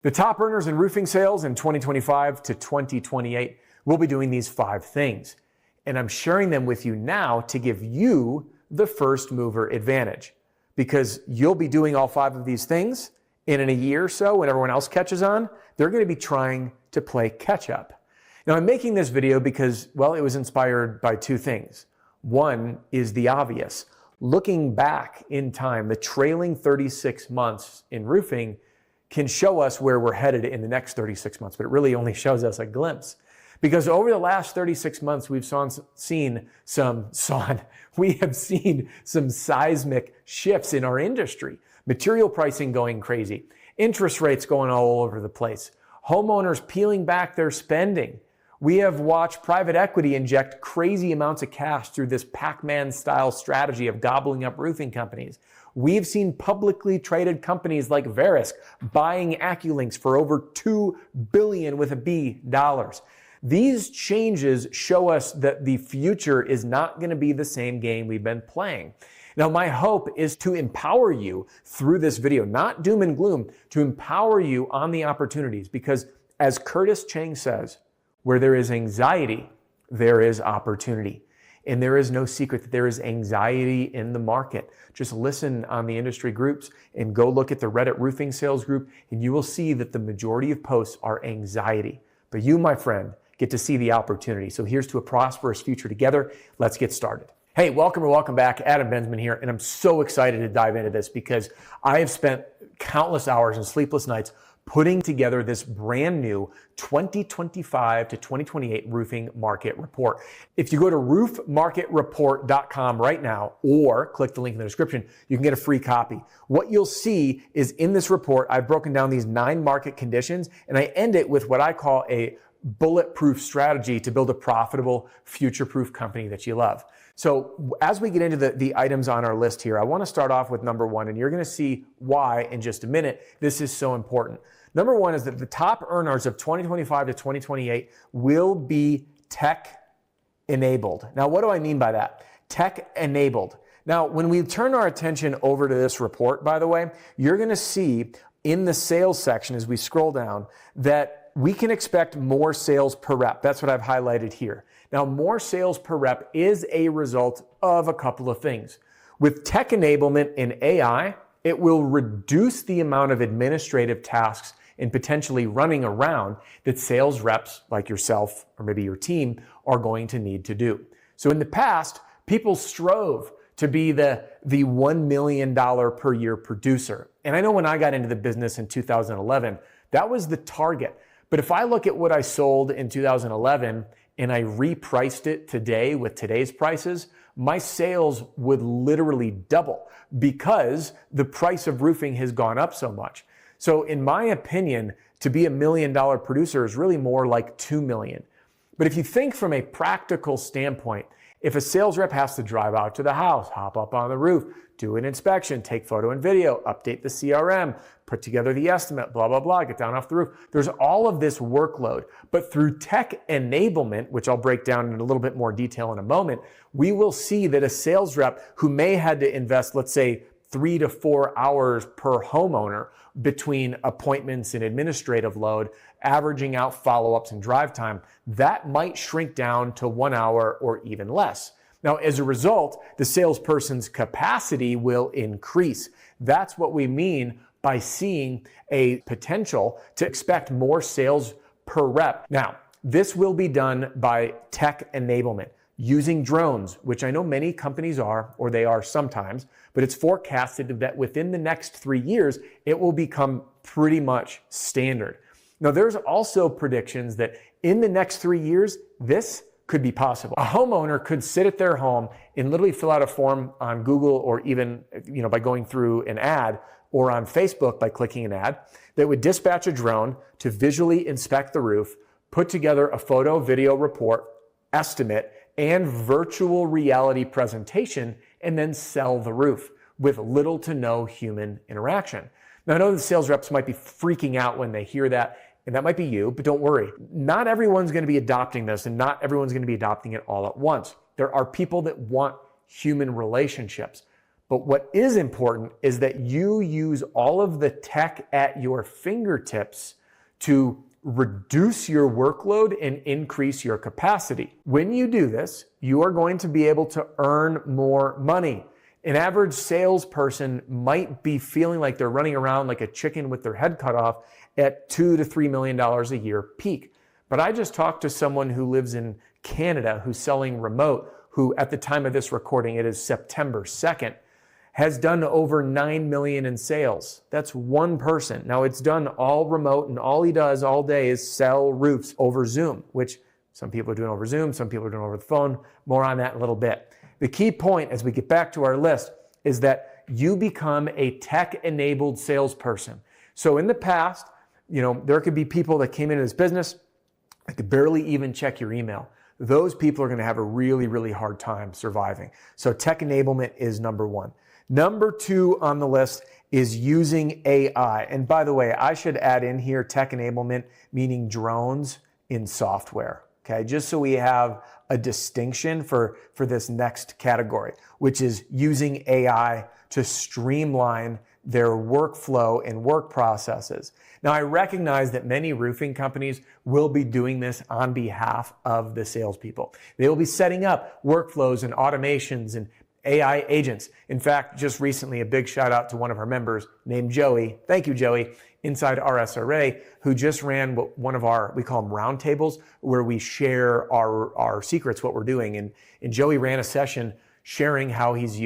The top earners in roofing sales in 2025 to 2028 will be doing these 5 things. And I'm sharing them with you now to give you the first mover advantage, because you'll be doing all 5 of these things, and in a year or so, when everyone else catches on, they're going to be trying to play catch up. Now, I'm making this video because, well, it was inspired by 2 things. One is the obvious. Looking back in time, the trailing 36 months in roofing can show us where we're headed in the next 36 months, but it really only shows us a glimpse. Because over the last 36 months, we have seen some seismic shifts in our industry. Material pricing going crazy, interest rates going all over the place, homeowners peeling back their spending. We have watched private equity inject crazy amounts of cash through this Pac-Man style strategy of gobbling up roofing companies. We've seen publicly traded companies like Verisk buying AccuLinks for over $2 billion with a B dollars. These changes show us that the future is not going to be the same game we've been playing. Now, my hope is to empower you through this video, not doom and gloom, to empower you on the opportunities, because as Curtis Chang says, where there is anxiety, there is opportunity. And there is no secret that there is anxiety in the market. Just listen on the industry groups and go look at the Reddit roofing sales group, and you will see that the majority of posts are anxiety. But you, my friend, get to see the opportunity. So here's to a prosperous future together. Let's get started. Hey, welcome back. Adam Bensman here, and I'm so excited to dive into this because I have spent countless hours and sleepless nights putting together this brand new 2025 to 2028 roofing market report. If you go to roofmarketreport.com right now or click the link in the description, you can get a free copy. What you'll see is in this report, I've broken down these 9 market conditions, and I end it with what I call a bulletproof strategy to build a profitable, future-proof company that you love. So as we get into the items on our list here, I want to start off with number 1, and you're going to see why in just a minute this is so important. Number 1 is that the top earners of 2025 to 2028 will be tech-enabled. Now, what do I mean by that? Tech-enabled. Now, when we turn our attention over to this report, by the way, you're going to see in the sales section as we scroll down that we can expect more sales per rep. That's what I've highlighted here. Now, more sales per rep is a result of a couple of things. With tech enablement in AI, it will reduce the amount of administrative tasks and potentially running around that sales reps like yourself or maybe your team are going to need to do. So in the past, people strove to be the $1 million per year producer. And I know when I got into the business in 2011, that was the target. But if I look at what I sold in 2011 and I repriced it today with today's prices, my sales would literally double because the price of roofing has gone up so much. So in my opinion, to be $1 million producer is really more like 2 million. But if you think from a practical standpoint, if a sales rep has to drive out to the house, hop up on the roof, do an inspection, take photo and video, update the CRM, put together the estimate, blah, blah, blah, get down off the roof. There's all of this workload. But through tech enablement, which I'll break down in a little bit more detail in a moment, we will see that a sales rep who may had to invest, let's say, 3 to 4 hours per homeowner between appointments and administrative load, averaging out follow-ups and drive time, that might shrink down to 1 hour or even less. Now, as a result, the salesperson's capacity will increase. That's what we mean by seeing a potential to expect more sales per rep. Now, this will be done by tech enablement using drones, which I know many companies are, or they are sometimes, but it's forecasted that within the next 3 years, it will become pretty much standard. Now, there's also predictions that in the next 3 years, this could be possible. A homeowner could sit at their home and literally fill out a form on Google or even by going through an ad or on Facebook by clicking an ad that would dispatch a drone to visually inspect the roof, put together a photo, video report, estimate, and virtual reality presentation, and then sell the roof with little to no human interaction. Now, I know the sales reps might be freaking out when they hear that, and that might be you, but don't worry. Not everyone's going to be adopting this, and not everyone's going to be adopting it all at once. There are people that want human relationships. But what is important is that you use all of the tech at your fingertips to reduce your workload and increase your capacity. When you do this, you are going to be able to earn more money. An average salesperson might be feeling like they're running around like a chicken with their head cut off at $2 to $3 million a year peak. But I just talked to someone who lives in Canada who's selling remote, who at the time of this recording, it is September 2nd, has done over 9 million in sales. That's one person. Now it's done all remote, and all he does all day is sell roofs over Zoom, which some people are doing over Zoom, some people are doing over the phone. More on that in a little bit. The key point as we get back to our list is that you become a tech-enabled salesperson. So in the past, there could be people that came into this business that could barely even check your email. Those people are going to have a really, really hard time surviving. So tech enablement is number one. Number two on the list is using AI. And by the way, I should add in here tech enablement, meaning drones in software. Okay, just so we have a distinction for this next category, which is using AI to streamline their workflow and work processes. Now, I recognize that many roofing companies will be doing this on behalf of the salespeople. They will be setting up workflows and automations and AI agents. In fact, just recently, a big shout out to one of our members named Joey. Thank you, Joey, inside RSRA, who just ran one of our, we call them roundtables, where we share our secrets, what we're doing. And Joey ran a session sharing how he's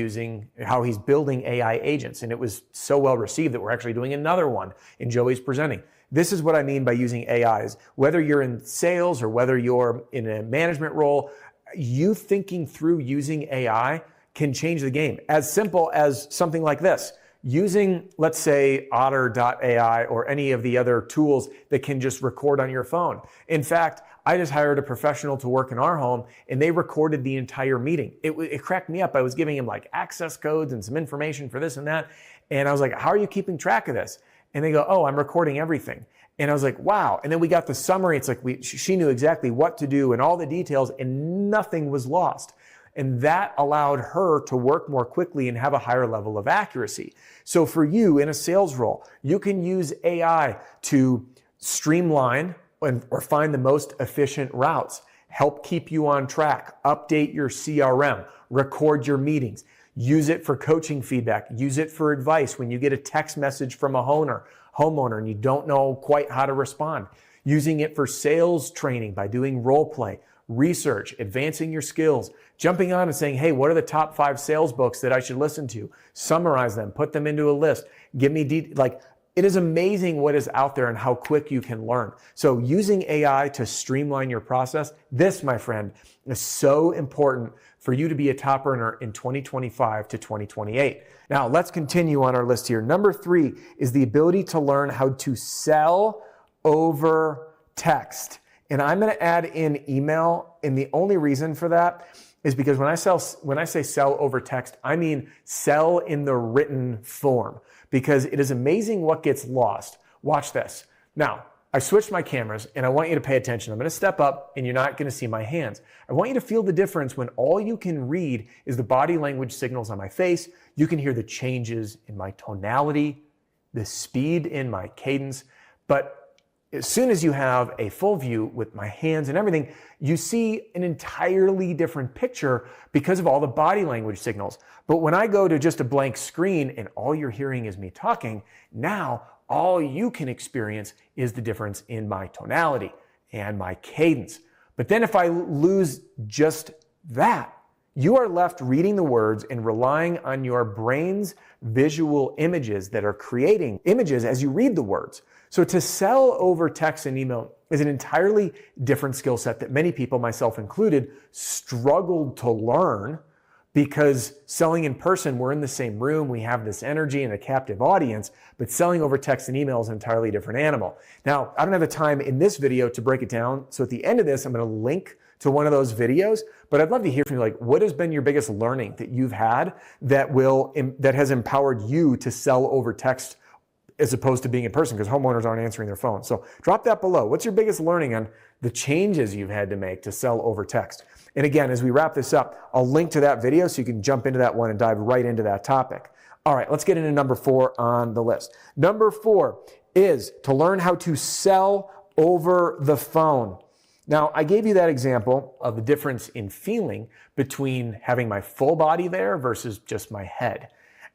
building AI agents. And it was so well received that we're actually doing another one, and Joey's presenting. This is what I mean by using AIs. Whether you're in sales or whether you're in a management role, you thinking through using AI can change the game. As simple as something like this. Using, let's say, Otter.ai or any of the other tools that can just record on your phone. In fact, I just hired a professional to work in our home, and they recorded the entire meeting. It cracked me up. I was giving him like access codes and some information for this and that. And I was like, how are you keeping track of this? And they go, oh, I'm recording everything. And I was like, wow. And then we got the summary. It's like she knew exactly what to do and all the details, and nothing was lost. And that allowed her to work more quickly and have a higher level of accuracy. So for you in a sales role, you can use AI to streamline or find the most efficient routes, help keep you on track, update your CRM, record your meetings, use it for coaching feedback, use it for advice when you get a text message from a homeowner and you don't know quite how to respond, using it for sales training by doing role play, research, advancing your skills, jumping on and saying, hey, what are the top 5 sales books that I should listen to? Summarize them, put them into a list, give me it is amazing what is out there and how quick you can learn. So using AI to streamline your process, this, my friend, is so important for you to be a top earner in 2025 to 2028. Now, let's continue on our list here. Number 3 is the ability to learn how to sell over text. And I'm going to add in email. And the only reason for that is because when I say sell over text, I mean sell in the written form, because it is amazing what gets lost. Watch this. Now, I switched my cameras and I want you to pay attention. I'm going to step up and you're not going to see my hands. I want you to feel the difference when all you can read is the body language signals on my face. You can hear the changes in my tonality, the speed in my cadence, but as soon as you have a full view with my hands and everything, you see an entirely different picture because of all the body language signals. But when I go to just a blank screen and all you're hearing is me talking, now all you can experience is the difference in my tonality and my cadence. But then if I lose just that, you are left reading the words and relying on your brain's visual images that are creating images as you read the words. So to sell over text and email is an entirely different skill set that many people, myself included, struggled to learn, because selling in person, we're in the same room, we have this energy and a captive audience, but selling over text and email is an entirely different animal. Now, I don't have the time in this video to break it down, so at the end of this, I'm going to link to one of those videos, but I'd love to hear from you, like, what has been your biggest learning that you've had that has empowered you to sell over text as opposed to being in person because homeowners aren't answering their phone. So drop that below. What's your biggest learning on the changes you've had to make to sell over text? And again, as we wrap this up, I'll link to that video so you can jump into that one and dive right into that topic. All right, let's get into number 4 on the list. Number 4 is to learn how to sell over the phone. Now, I gave you that example of the difference in feeling between having my full body there versus just my head.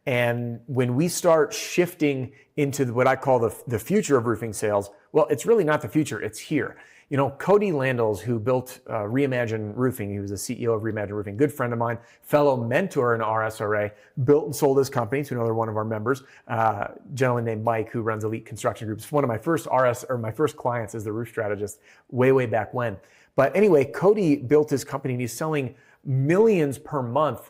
And when we start shifting into what I call the future of roofing sales, well, it's really not the future, it's here. You know, Cody Landels, who built Reimagine Roofing, he was the CEO of Reimagine Roofing, good friend of mine, fellow mentor in RSRA, built and sold his company to another one of our members, a gentleman named Mike, who runs Elite Construction Groups. One of my first my first clients as the roof strategist way back when. But anyway, Cody built his company and he's selling millions per month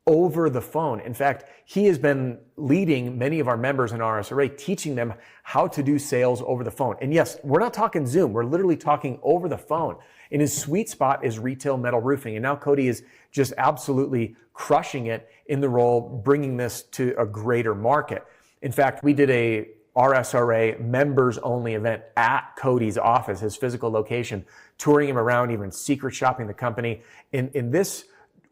over the phone. In fact, he has been leading many of our members in RSRA, teaching them how to do sales over the phone. And yes, we're not talking Zoom. We're literally talking over the phone. And his sweet spot is retail metal roofing. And now Cody is just absolutely crushing it in the role, bringing this to a greater market. In fact, we did a RSRA members only event at Cody's office, his physical location, touring him around, even secret shopping the company. In this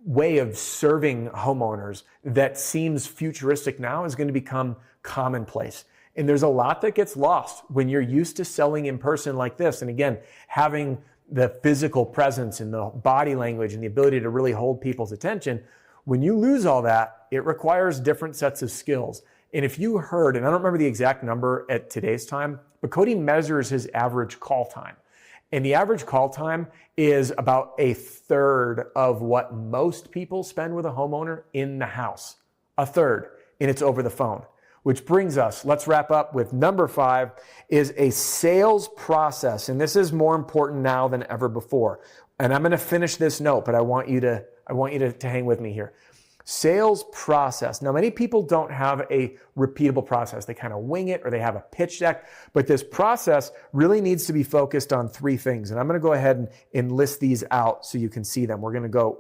way of serving homeowners that seems futuristic now is going to become commonplace. And there's a lot that gets lost when you're used to selling in person like this. And again, having the physical presence and the body language and the ability to really hold people's attention. When you lose all that, it requires different sets of skills. And if you heard, and I don't remember the exact number at today's time, but Cody measures his average call time. And the average call time is about 1/3 of what most people spend with a homeowner in the house. 1/3, and it's over the phone. Which brings us, let's wrap up with number 5, is a sales process. And this is more important now than ever before. And I'm going to finish this note, but I want you to hang with me here. Sales process. Now, many people don't have a repeatable process. They kind of wing it or they have a pitch deck, but this process really needs to be focused on 3 things. And I'm going to go ahead and list these out so you can see them. We're going to go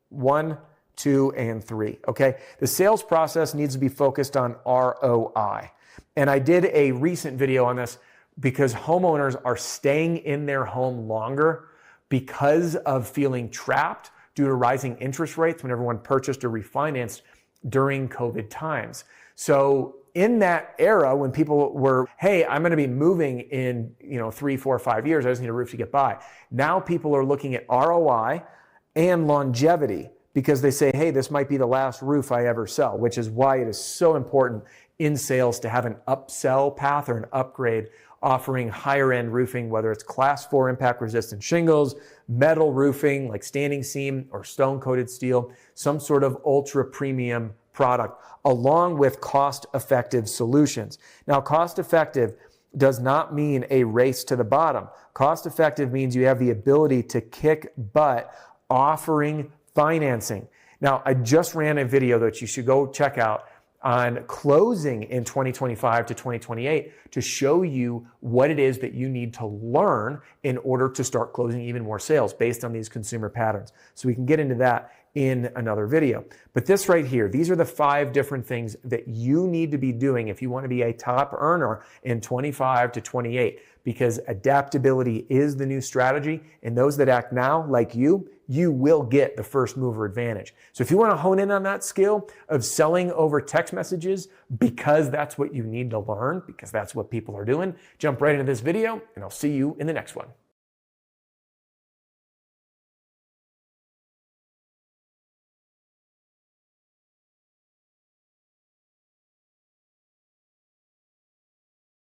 1, 2, and 3. Okay. The sales process needs to be focused on ROI. And I did a recent video on this because homeowners are staying in their home longer because of feeling trapped due to rising interest rates when everyone purchased or refinanced during COVID times. So in that era when people were, hey, I'm going to be moving in 3, 4, 5 years, I just need a roof to get by. Now people are looking at ROI and longevity because they say, hey, this might be the last roof I ever sell, which is why it is so important in sales to have an upsell path or an upgrade offering higher end roofing, whether it's class 4 impact resistant shingles, metal roofing like standing seam or stone coated steel, some sort of ultra premium product, along with cost effective solutions. Now, cost effective does not mean a race to the bottom. Cost effective means you have the ability to kick butt offering financing. Now, I just ran a video that you should go check out on closing in 2025 to 2028 to show you what it is that you need to learn in order to start closing even more sales based on these consumer patterns. So we can get into that in another video. But this right here, these are the 5 different things that you need to be doing if you want to be a top earner in 25 to 28, because adaptability is the new strategy. And those that act now, like you will get the first mover advantage. So if you want to hone in on that skill of selling over text messages, because that's what you need to learn, because that's what people are doing, jump right into this video and I'll see you in the next one.